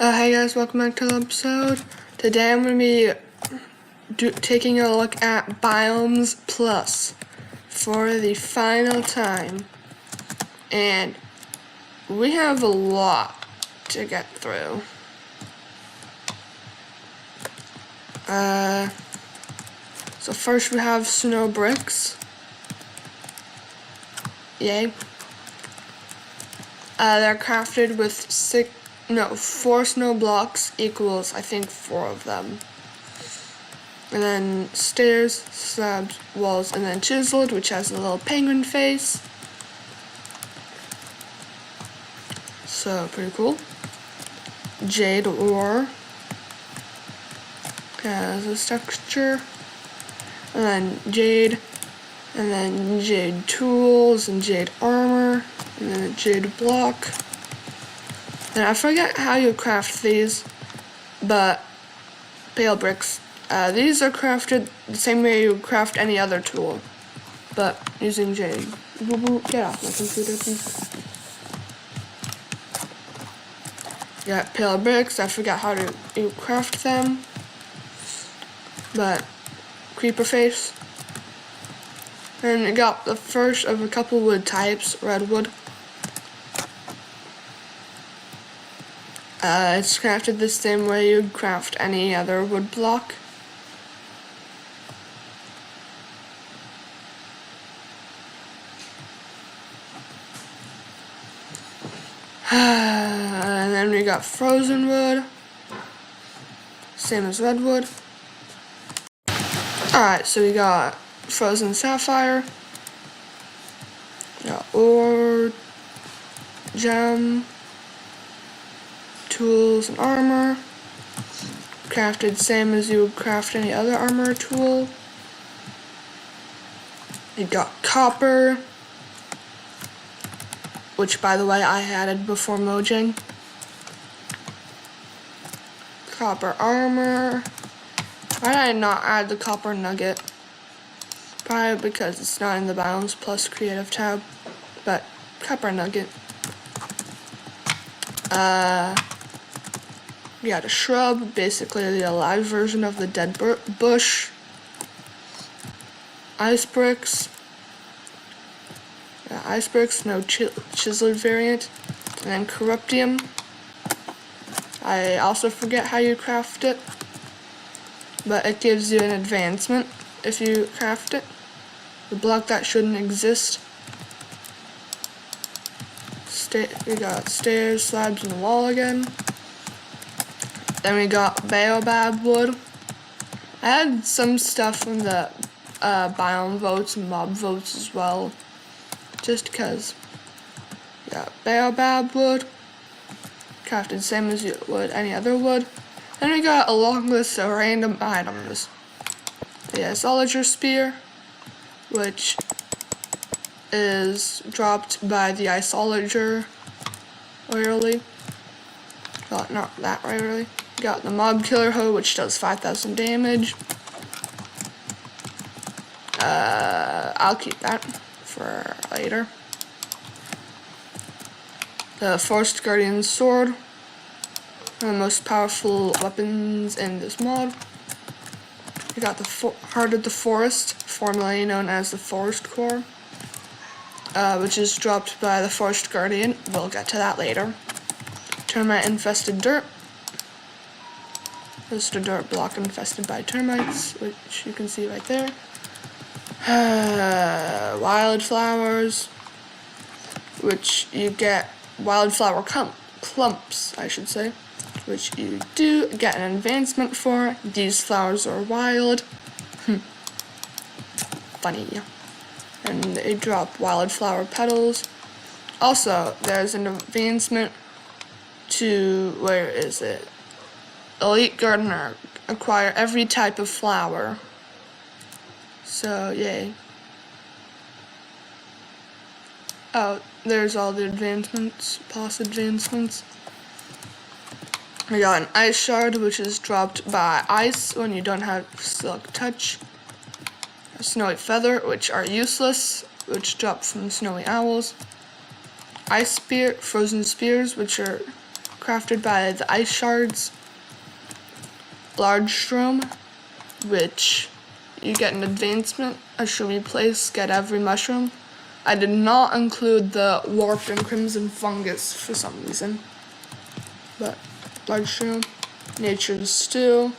Hey guys, welcome back to the episode. Today I'm going to be taking a look at Biomes Plus for the final time. And we have a lot to get through. So first we have snow bricks. Yay. They're crafted with 4 snow blocks equals, I think, 4 of them. And then stairs, slabs, walls, and then chiseled, which has a little penguin face. So, pretty cool. Jade ore has a texture. And then jade tools, and jade armor, and then a jade block. And I forget how you craft these, but pale bricks. These are crafted the same way you craft any other tool, but using jade. Get off my computer, please. Got pale bricks. I forgot how to craft them, but creeper face. And I got the first of a couple wood types, redwood. It's crafted the same way you'd craft any other wood block. And then we got frozen wood, same as redwood. Alright, so we got frozen sapphire, we got ore, gem, tools and armor, crafted same as you would craft any other armor tool. You got copper, which by the way I added before mojang. Copper armor. Why did I not add the copper nugget? Probably because it's not in the Biomes Plus creative tab, but copper nugget. We got a shrub, basically the alive version of the dead bush. Ice bricks. Ice bricks, no chiseled variant. And then corruptium. I also forget how you craft it, but it gives you an advancement if you craft it. The block that shouldn't exist. We got stairs, slabs, and the wall again. Then we got baobab wood. I had some stuff from the biome votes and mob votes as well, just because. We got baobab wood, crafted same as you would any other wood. Then we got a long list of random items. The isolager spear, which is dropped by the isolager rarely. Well, not that rarely. Got the mob killer hoe, which does 5,000 damage. I'll keep that for later. The Forest Guardian sword, one of the most powerful weapons in this mod. We got the Heart of the Forest, formerly known as the Forest Core, which is dropped by the Forest Guardian. We'll get to that later. Termite infested dirt. Just a dirt block infested by termites, which you can see right there. Wildflowers, which you get wildflower clumps, I should say, which you do get an advancement for. These flowers are wild. Funny. And they drop wildflower petals. Also, there's an advancement to, where is it? Elite Gardener, acquire every type of flower. So, yay. Oh, there's all the advancements, past advancements. We got an ice shard, which is dropped by ice when you don't have silk touch. A snowy feather, which are useless, which drop from snowy owls. Ice spear, frozen spears, which are crafted by the ice shards. Large shroom, which you get an advancement, a shroomy place, get every mushroom. I did not include the warped and crimson fungus for some reason. But large shroom, nature's stew.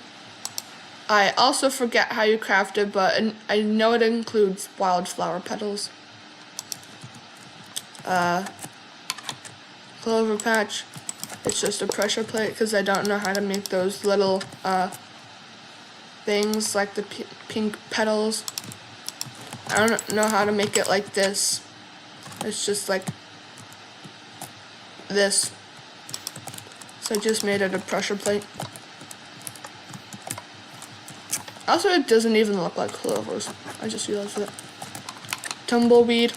I also forget how you craft it, but I know it includes wildflower petals. Clover patch. It's just a pressure plate because I don't know how to make those little things like the pink petals. I don't know how to make it like this. It's just like this. So I just made it a pressure plate. Also, it doesn't even look like clovers. I just realized that. Tumbleweed.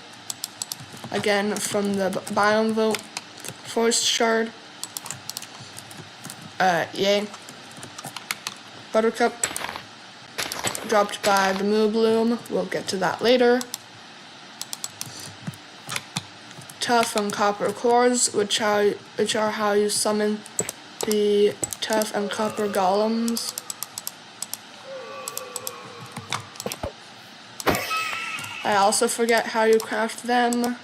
Again, from the biome vote. Forest shard. Yay. Buttercup. Dropped by the Moo Bloom. We'll get to that later. Tough and copper cores, which are how you summon the tough and copper golems. I also forget how you craft them,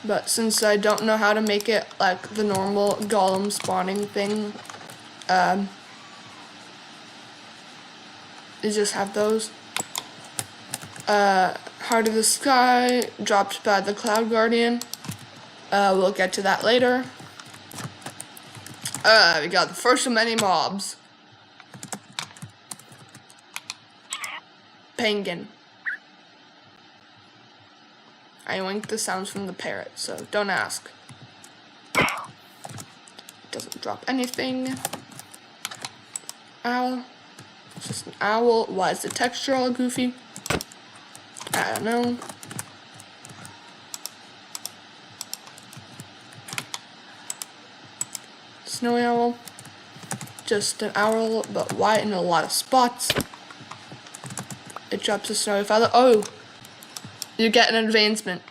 but since I don't know how to make it like the normal golem spawning thing, you just have those. Heart of the Sky, dropped by the Cloud Guardian. We'll get to that later. We got the first of many mobs. Penguin. I winked the sounds from the parrot, so don't ask. Doesn't drop anything. Owl. It's just an owl. Why is the texture all goofy? I don't know. Snowy owl. Just an owl, but white in a lot of spots. It drops a snowy feather. Oh! You get an advancement.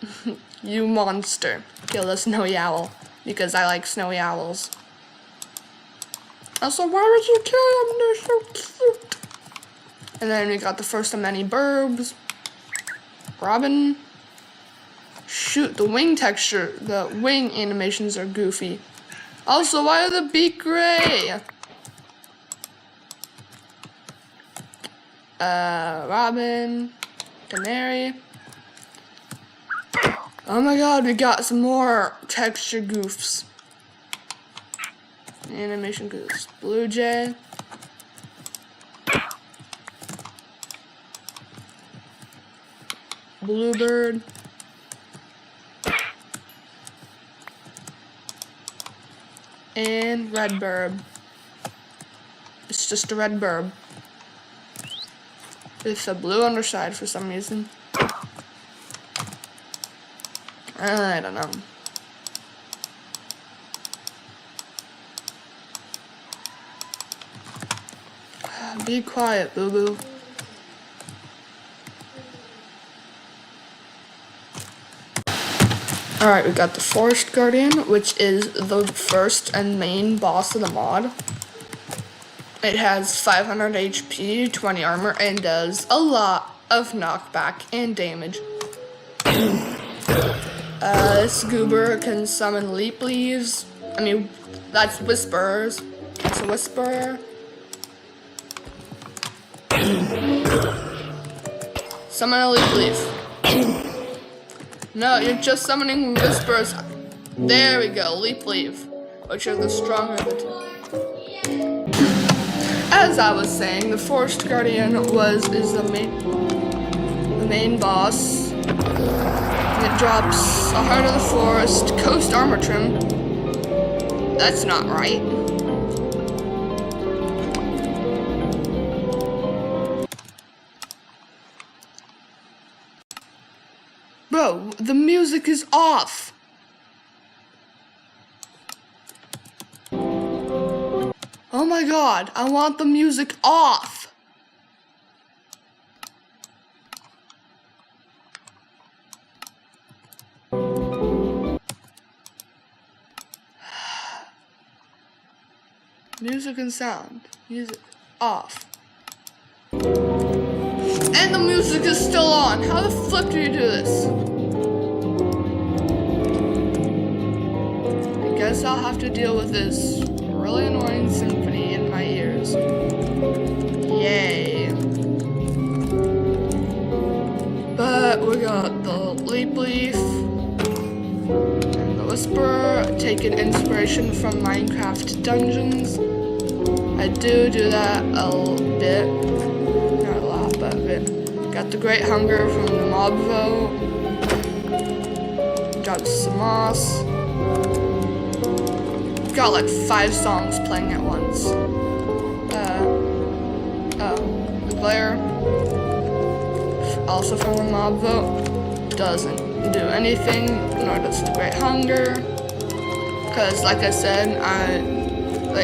You monster. Kill a snowy owl. Because I like snowy owls. Also, why would you kill them? They're so cute. And then we got the first of many burbs. Robin. Shoot, the wing texture, the wing animations are goofy. Also, why are the beak gray? Robin. Canary. Oh my god, we got some more texture goofs. Animation goofs. Blue jay. Bluebird. And red burb. It's just a red burb. With a blue underside for some reason. I don't know. Be quiet, boo-boo. Alright, we got the Forest Guardian, which is the first and main boss of the mod. It has 500 HP, 20 armor, and does a lot of knockback and damage. This goober can summon leap leaves. I mean, that's whisperers. It's a whisperer. Summon a leap leaf. No, you're just summoning whisperers. There we go, leap leaf. Which are the stronger of the two. As I was saying, the Forest Guardian is the main boss. It drops a Heart of the Forest, Coast Armor Trim. That's not right. Bro, the music is off. Oh my god, I want the music off. Music and sound. Music off. And the music is still on. How the flip do you do this? I guess I'll have to deal with this really annoying symphony in my ears. Yay. But we got the Leap Leaf and the Whisperer, taking inspiration from Minecraft Dungeons. I do that a bit, not a lot, but a bit. Got the Great Hunger from the Mob Vote. Got some moss. Got like 5 songs playing at once. The Glare, also from the Mob Vote, doesn't do anything, nor does the Great Hunger. Cause like I said, I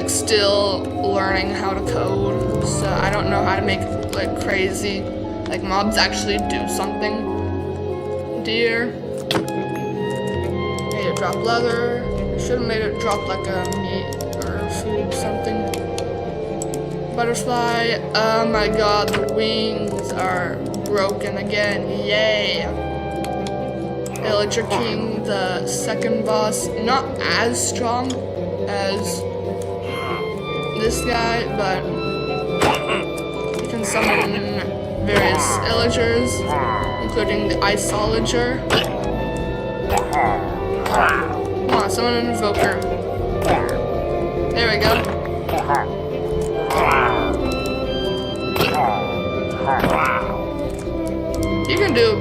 still learning how to code, so I don't know how to make like crazy, like mobs actually do something. Deer, made it drop leather. Should have made it drop like a meat or food something. Butterfly, oh my god, the wings are broken again, yay. Villager King, the second boss, not as strong as this guy, but you can summon various illagers, including the Isolager. Come on, summon an invoker. There we go. You can do a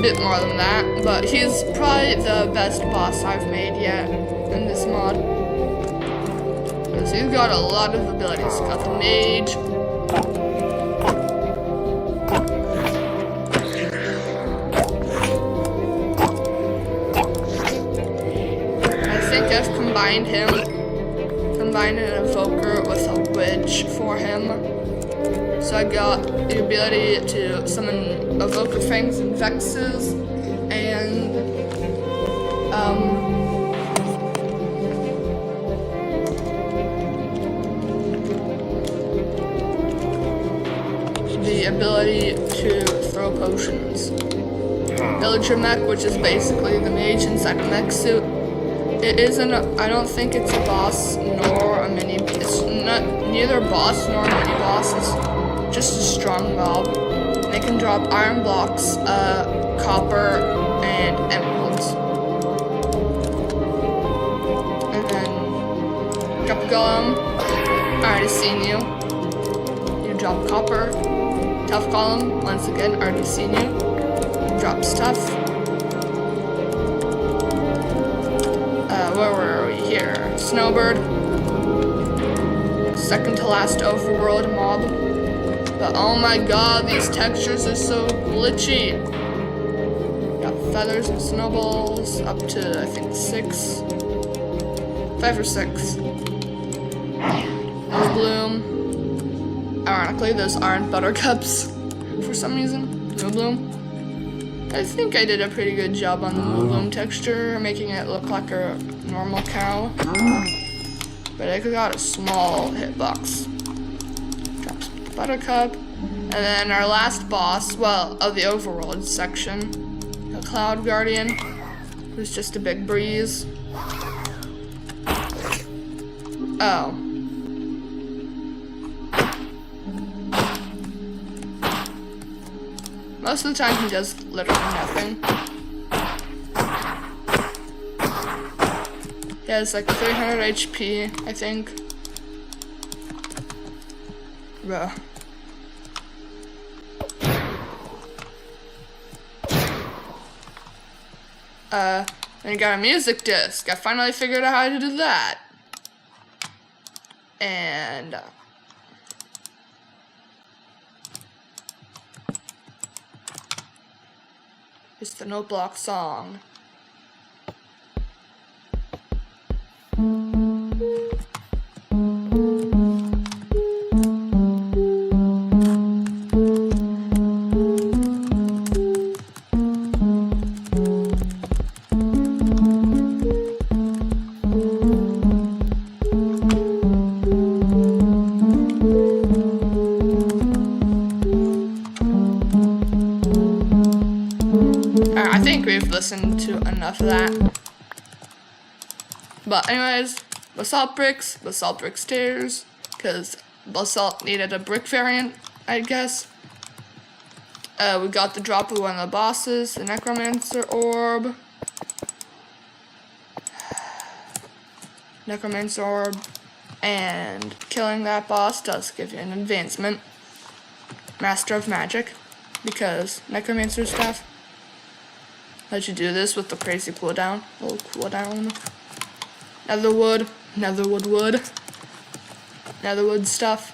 bit more than that, but he's probably the best boss I've made yet in this mod. Because he's got a lot of abilities. He's got the Mage. I think I've combined an Evoker with a Witch for him. So I got the ability to summon Evoker Fangs and Vexes, and the ability to throw potions. Villager Mech, which is basically the mage inside a mech suit. It isn't. I don't think it's a boss nor a mini. It's not neither a boss nor a mini boss. It's just a strong mob. They can drop iron blocks, copper, and emeralds. And then drop a golem. I already seen you. You drop copper. Tough golem. Once again, already seen you. Drop stuff. Where were we here? Snowbird. Second to last overworld mob. But oh my god, these textures are so glitchy. Got feathers and snowballs up to I think 6. 5 or 6. No bloom. Ironically, those aren't buttercups for some reason. No bloom. I think I did a pretty good job on the bloom texture, making it look like a normal cow. But I got a small hitbox. Drops buttercup. And then our last boss, well, of the overworld section, the Cloud Guardian, who's just a big breeze. Oh. Most of the time he does literally nothing. He has like 300 HP, I think. Bruh. Then you got a music disc. I finally figured out how to do that. And it's the note block song. enough of that. But anyways, basalt bricks stairs, because basalt needed a brick variant, I guess. We got the drop of one of the bosses, the necromancer orb. And killing that boss does give you an advancement. Master of Magic, because necromancer stuff let you do this with the crazy cooldown. Little cooldown. Netherwood stuff.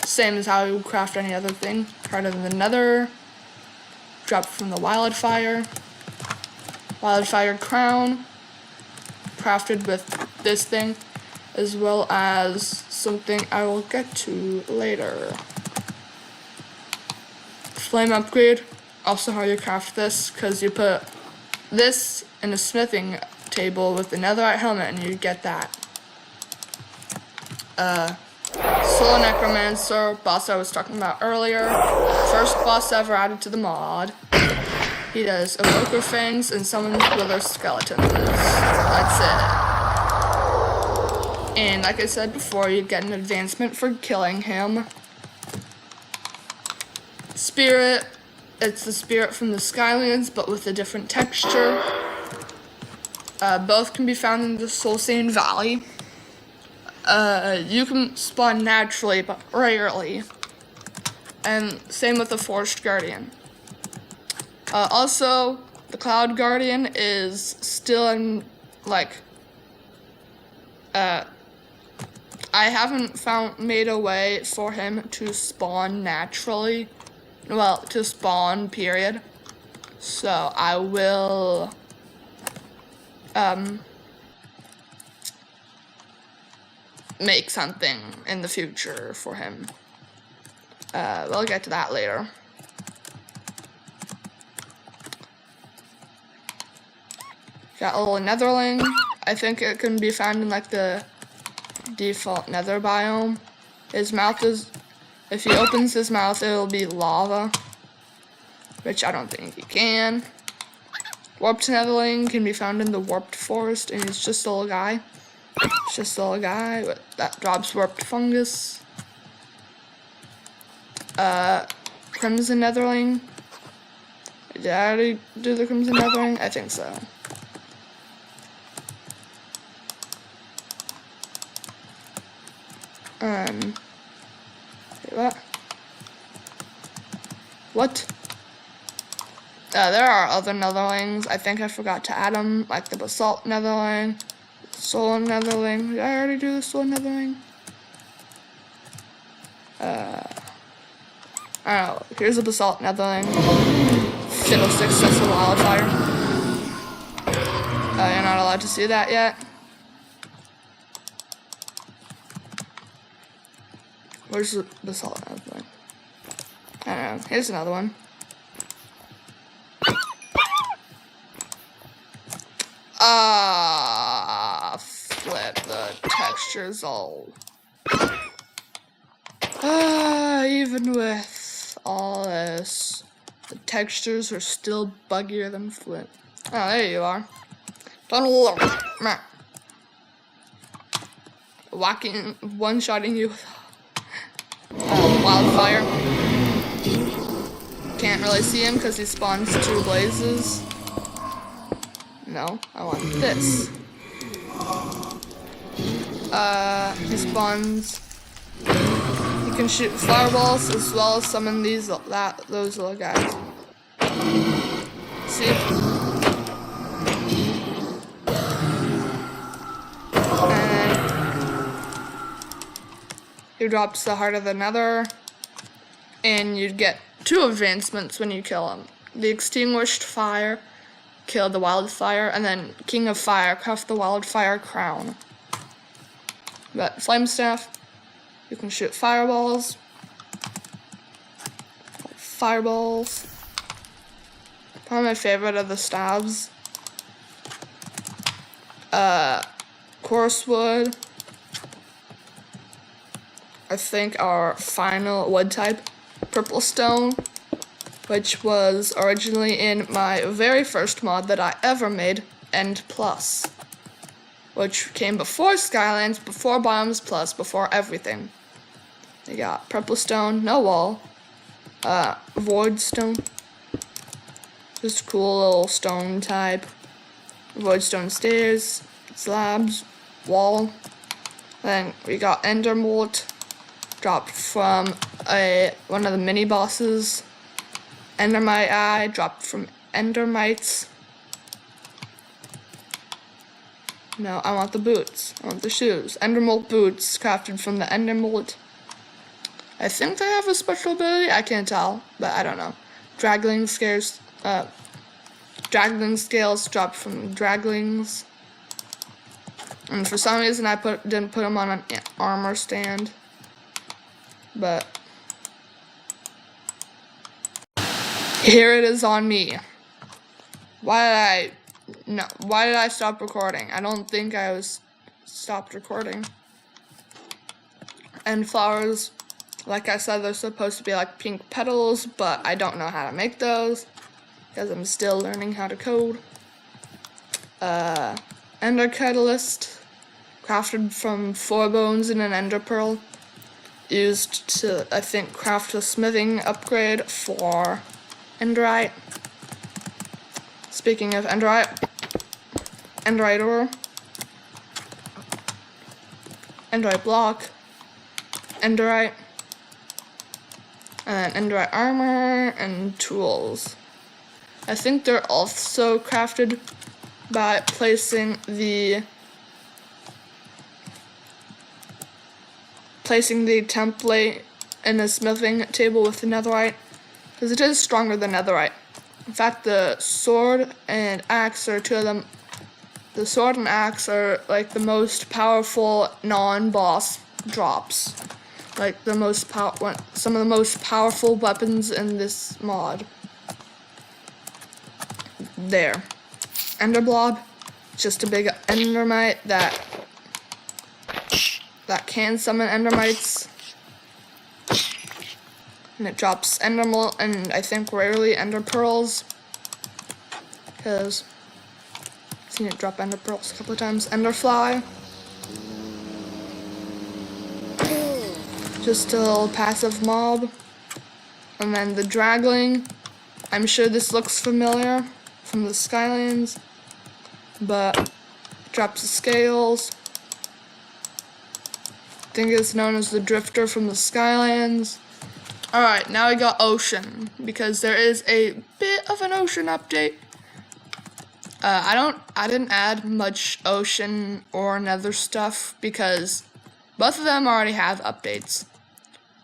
Same as how you would craft any other thing. Part of the nether. Drop from the wildfire. Wildfire crown. Crafted with this thing, as well as something I will get to later. Flame upgrade. Also how you craft this, because you put this in a smithing table with the netherite helmet and you get that. Soul Necromancer, boss I was talking about earlier. First boss ever added to the mod. He does evoker fangs and summons wither skeletons. That's it. And like I said before, you get an advancement for killing him. Spirit. It's the spirit from the Skylands, but with a different texture. Both can be found in the Soulsane Valley. You can spawn naturally, but rarely. And same with the Forest Guardian. Also, the Cloud Guardian is still in, I haven't made a way for him to spawn naturally. Well, to spawn, period. So I will, make something in the future for him. We'll get to that later. Got a little netherling. I think it can be found in the default nether biome. His mouth is, if he opens his mouth, it'll be lava, which I don't think he can. Warped netherling can be found in the warped forest, and he's just a little guy. It's just a little guy that drops warped fungus. Crimson netherling. Did I already do the crimson netherling? I think so. Wait, what? There are other netherlings. I think I forgot to add them, like the basalt netherling, soul netherling. Did I already do the soul netherling? I don't know. Here's a basalt netherling. Fiddlesticks, that's a wildfire. You're not allowed to see that yet. Where's the basalt netherling? I don't know. Here's another one. Flip, the texture's all. Even with all this, the textures are still buggier than Flip. Oh, there you are. Whacking, one-shotting you with wildfire. Can't really see him because he spawns two blazes. No, I want this. He spawns. He can shoot fireballs as well as summon those little guys. See? And he drops the Heart of the Nether, and you'd get 2 advancements when you kill him. The Extinguished Fire, kill the Wildfire, and then King of Fire, craft the Wildfire Crown. But Flame Staff, you can shoot fireballs. Fireballs. Probably my favorite of the stabs. Coarse wood. I think our final wood type, purple stone. which was originally in my very first mod that I ever made, End Plus, which came before Skylands, before Biomes Plus, before everything. They got purple stone, no wall, void stone, just cool little stone type, void stone stairs, slabs, wall. Then we got endermort, dropped from one of the mini bosses. Endermite eye, dropped from endermites. No, I want the boots. I want the shoes. Endermolt boots, crafted from the endermolt. I think they have a special ability. I can't tell, but I don't know. Dragling scales dropped from draglings. And for some reason, I didn't put them on an armor stand. But here it is on me. Why did I stop recording? I don't think I was stopped recording. And flowers, like I said, they're supposed to be like pink petals, but I don't know how to make those because I'm still learning how to code. Ender catalyst, crafted from 4 bones and an ender pearl, used to, I think, craft a smithing upgrade for enderite. Speaking of enderite ore, enderite block, enderite, and enderite armor and tools. I think they're also crafted by placing the template in a smithing table with the netherite, because it is stronger than netherite. In fact, the sword and axe are two of them. The sword and axe are like the most powerful non-boss drops. Like some of the most powerful weapons in this mod. There. Ender blob, just a big endermite that can summon endermites. And it drops endermalt and I think rarely ender pearls, because I've seen it drop ender pearls a couple of times. Enderfly, just a little passive mob. And then the dragling, I'm sure this looks familiar from the Skylands, but it drops the scales. I think it's known as the drifter from the Skylands. Alright, now we got ocean, because there is a bit of an ocean update. I didn't add much ocean or nether stuff, because both of them already have updates.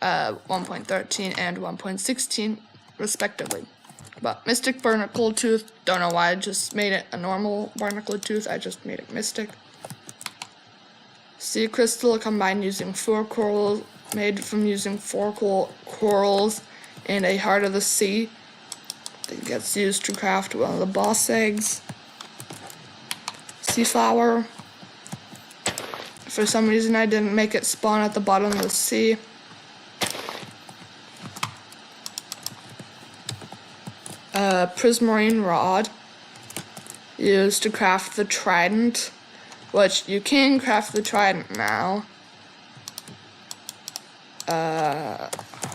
1.13 and 1.16, respectively. But Mystic Barnacle Tooth, don't know why I just made it a normal Barnacle Tooth, I just made it Mystic. Sea Crystal combined using 4 corals, made from using 4 corals and a Heart of the Sea. That gets used to craft one of the boss eggs. Sea Flower. For some reason I didn't make it spawn at the bottom of the sea. Prismarine Rod, used to craft the trident, which you can craft the trident now.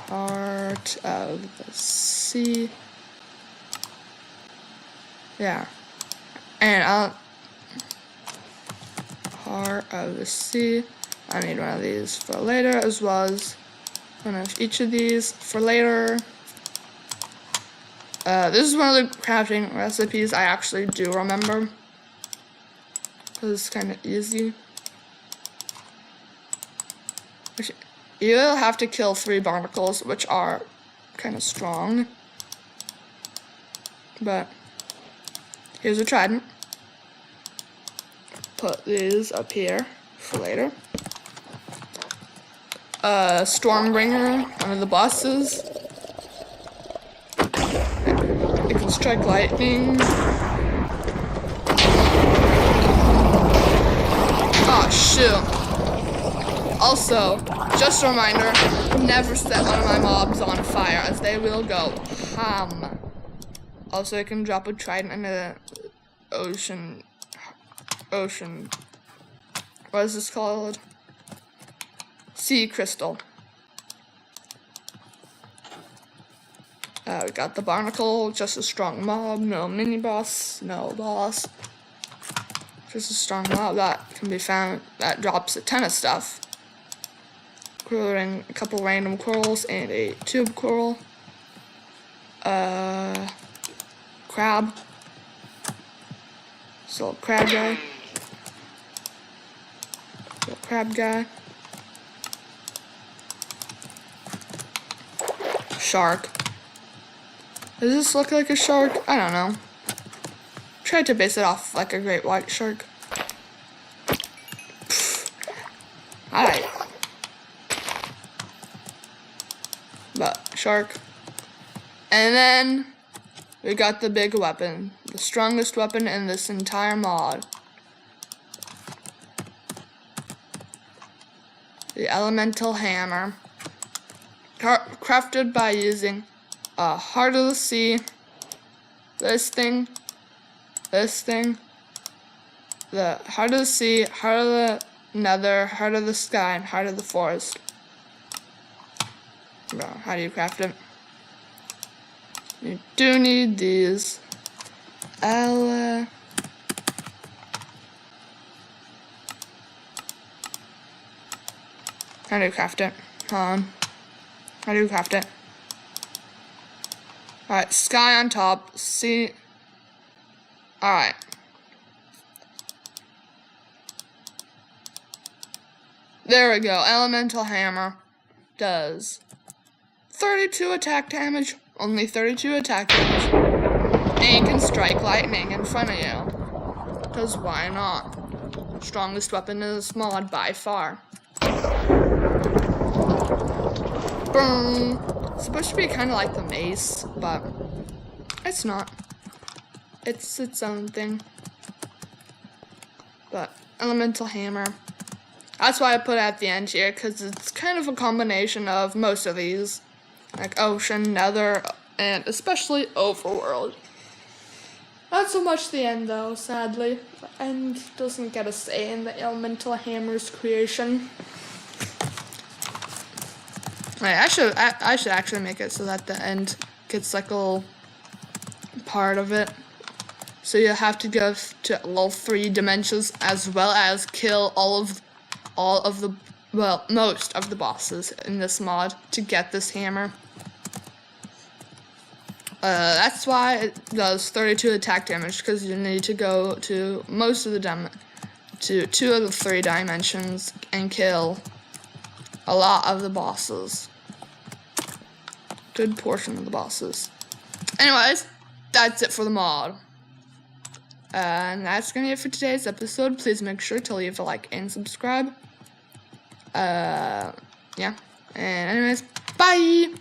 Heart of the Sea. Yeah. And Heart of the Sea. I need one of these for later, as well as one of each of these for later. This is one of the crafting recipes I actually do remember, because it's kind of easy. You'll have to kill 3 barnacles, which are kind of strong. But here's a trident. Put these up here for later. Stormbringer, one of the bosses. It can strike lightning. Oh shoot. Also, Just a reminder, never set one of my mobs on fire as they will go ham. Also, I can drop a trident in the ocean. What is this called? Sea crystal. We got the barnacle, just a strong mob, no mini boss, no boss. Just a strong mob that can be found, that drops a ton of stuff. Including a couple random corals and a tube coral. Crab. So crab guy. Crab guy. Shark. Does this look like a shark? I don't know. Tried to base it off like a great white shark. Alright. But shark. And then we got the big weapon. The strongest weapon in this entire mod. The elemental hammer. Crafted by using Heart of the Sea, this thing, the Heart of the Sea, Heart of the Nether, Heart of the Sky, and Heart of the Forest. Bro, how do you craft it? You do need these. How do you craft it? Hold on. How do you craft it? Alright, sky on top. See. Alright. There we go. Elemental hammer does 32 attack damage. Only 32 attack damage. And can strike lightning in front of you. Because why not? Strongest weapon in this mod by far. Boom. It's supposed to be kind of like the mace, but it's not. It's its own thing. But elemental hammer. That's why I put it at the end here, because it's kind of a combination of most of these. Like ocean, nether, and especially overworld. Not so much the end though, sadly. The end doesn't get a say in the elemental hammer's creation. Wait, I should actually make it so that the end gets like a little part of it. So you have to go to all 3 dimensions as well as kill most of the bosses in this mod to get this hammer. That's why it does 32 attack damage, because you need to go to most of the to 2 of the 3 dimensions and kill a lot of the bosses. Good portion of the bosses. Anyways, that's it for the mod. And that's gonna be it for today's episode. Please make sure to leave a like and subscribe. Yeah. And anyways, bye!